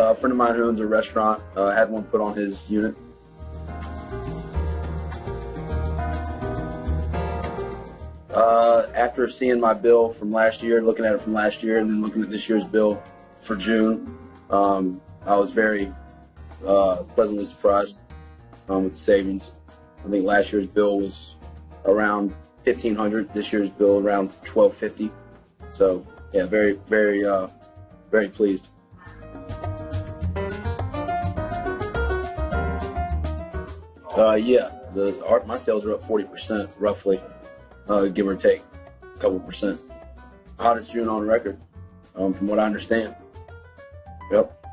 A friend of mine who owns a restaurant had one put on his unit. After seeing my bill from last year, looking at it from last year, and then looking at this year's bill for June, I was very pleasantly surprised with the savings. I think last year's bill was around $1,500. This year's bill around $1,250. So yeah, very pleased. Yeah, my sales are up 40% roughly, give or take a couple percent. Hottest June on record, from what I understand. Yep.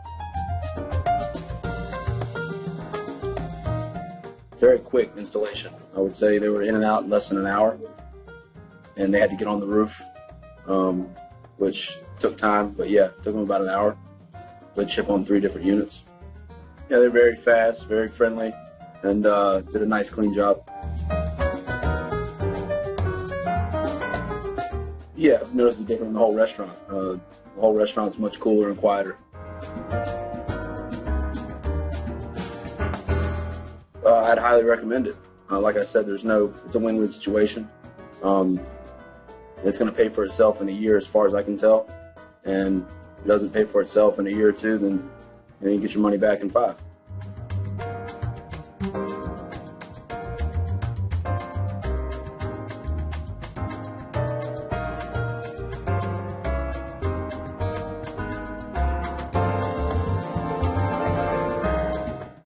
Very quick installation. I would say they were in and out in less than an hour, and they had to get on the roof, which took time, but yeah, it took them about an hour. They chip on 3 different units. Yeah, they're very fast, very friendly, and did a nice clean job. Yeah, I've noticed the difference in the whole restaurant. The whole restaurant's much cooler and quieter. I'd highly recommend it. Like I said, it's a win-win situation. It's going to pay for itself in a year as far as I can tell. And if it doesn't pay for itself in a year or two, then you get your money back in 5.